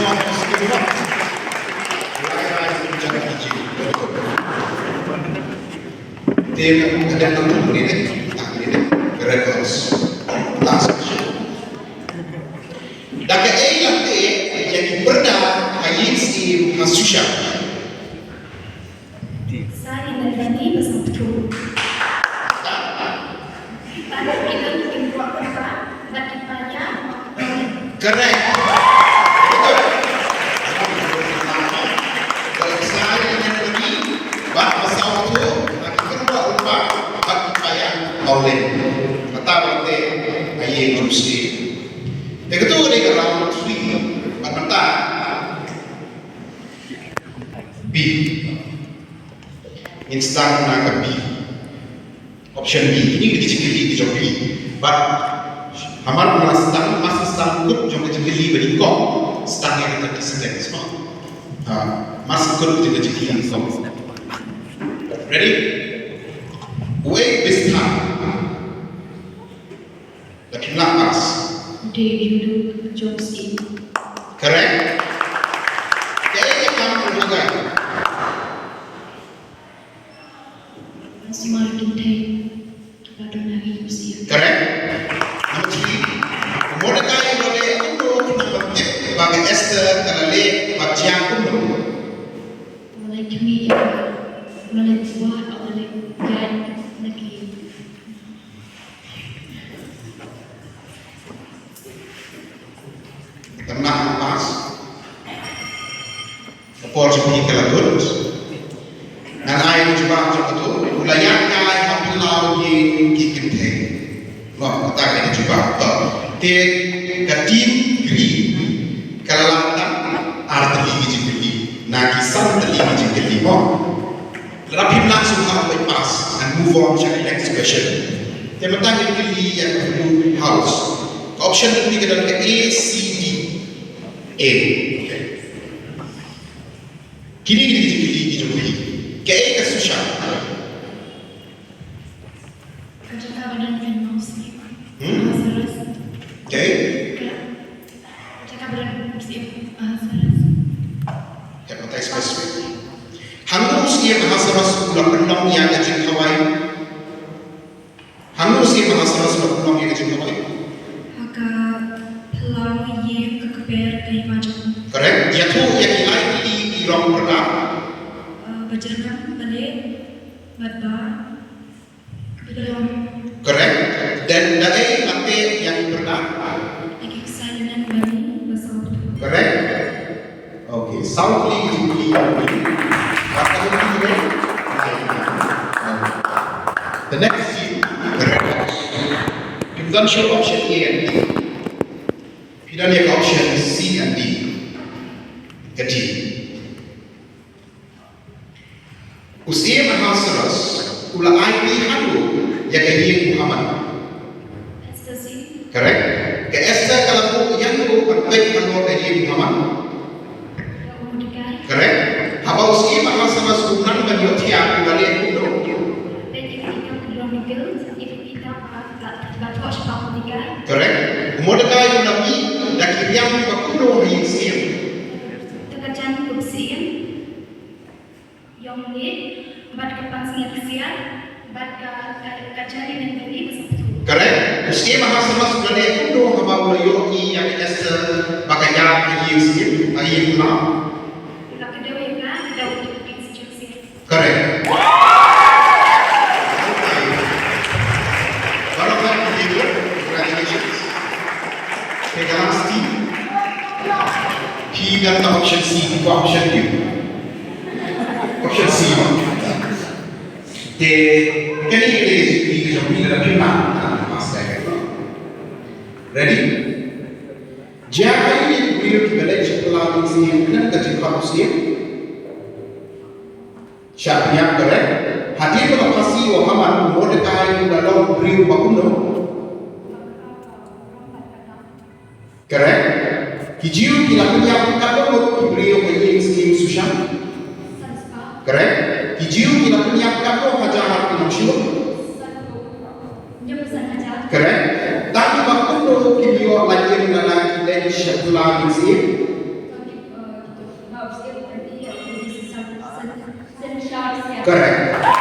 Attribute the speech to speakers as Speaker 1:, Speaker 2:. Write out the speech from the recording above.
Speaker 1: semua semua rakyat menjaga hiji. Dia ada 60 menit, records last. Dapat nanti yang pernah hayin si Hasusha.
Speaker 2: Saya Nadani bersatu. Pada kita mungkin buat apa? Bagi banyak.
Speaker 1: Correct. Kalau saya Nadani, bak masalah itu, nak kerja apa? Bagi payah oleh. Mata nanti hayin kursi. Begitu dia round 3, mata B. Instan nak B. Option B. Ini kita jawab B. But hamar masih sanggup jawab jeli berikut. Stang yang kita sedang semua. Masih sanggup jawab jeli berikut. Ready? Wait this time. Lakin lapas.
Speaker 2: Duduk Josie.
Speaker 1: Correct? Kaya kamu berjaga.
Speaker 2: Semua kita pada hari usia.
Speaker 1: Correct? Nomor 3. Mordecai boleh untuk bertip bagi Esther terlebih bagian kuno.
Speaker 2: Mulai kami mulai buat oleh gan lagi.
Speaker 1: Tenang lepas. Opportunity kelakut. Dan ayat coba itu ulayan kai hapilau yang kikenteng. Wah, kita kena coba. Te katim gri kalalatan arteli gijigli. Na kisah teli gijigli mo. Rapim langsung sampai pas and move on to the next question. Te matang gijigli yang blue house. Option ketiga adalah A, C, D. A. Kini gijigli. Kaya kasusya.
Speaker 2: Kerja badan kan mesti.
Speaker 1: Okay.
Speaker 2: Kerja badan mesti saras.
Speaker 1: Hypnotize specific. Hangus ia mahasaras ulah penong yang ngajin Hawaii. Hangus ia mahasaras ulah penong yang ngajin Hawaii.
Speaker 2: Haka pelau ye kekeber kay macam.
Speaker 1: Correct. Dia tu yang ilai di rong pernah.
Speaker 2: Berjalan balik badba kebetulan.
Speaker 1: Correct. Dan dari mate yang pernah.
Speaker 2: Kesalahan bani besar.
Speaker 1: Correct. Okay. Southly is the next scene, the red house. You can show option A and B. You don't have option C and D. D. Usia mahasaras ula IP handu yang kini Muhammad.
Speaker 2: Ekstasi.
Speaker 1: Correct. Ke Esther kalau yang tu penting handu kini Muhammad. Correct. Haba usia mahasaras unan banyotia kembali kuno. Correct. Mordecai Nabi dan Kiriam kuno yang siap.
Speaker 2: Tegajan kursiin yang ni bat kepansingan kesian bat kajari dan tadi bersatu.
Speaker 1: Correct. Usia mahasaras kembali kuno haba ulayoi yang Esther bakaya yang siap ayat kuno. Correct. Okay, the last T. P dan option C, bukan option U. Option C. The kali ini kita bila kita master. Ready? Jika ini bila kita belajar pelajari sini, kita jadi kamusnya. Syariah correct. Hadir lokasi Muhammad Mordecai dalam beriu bakuno. Correct. Hijiu kila punya kalau beriu kayak skim susah. Correct. Hijiu kila punya kalau hajar masyhur. Correct. Tapi bakuno kibio lagi lalaki dan syakula misir.
Speaker 2: Indonesia.
Speaker 1: Correct.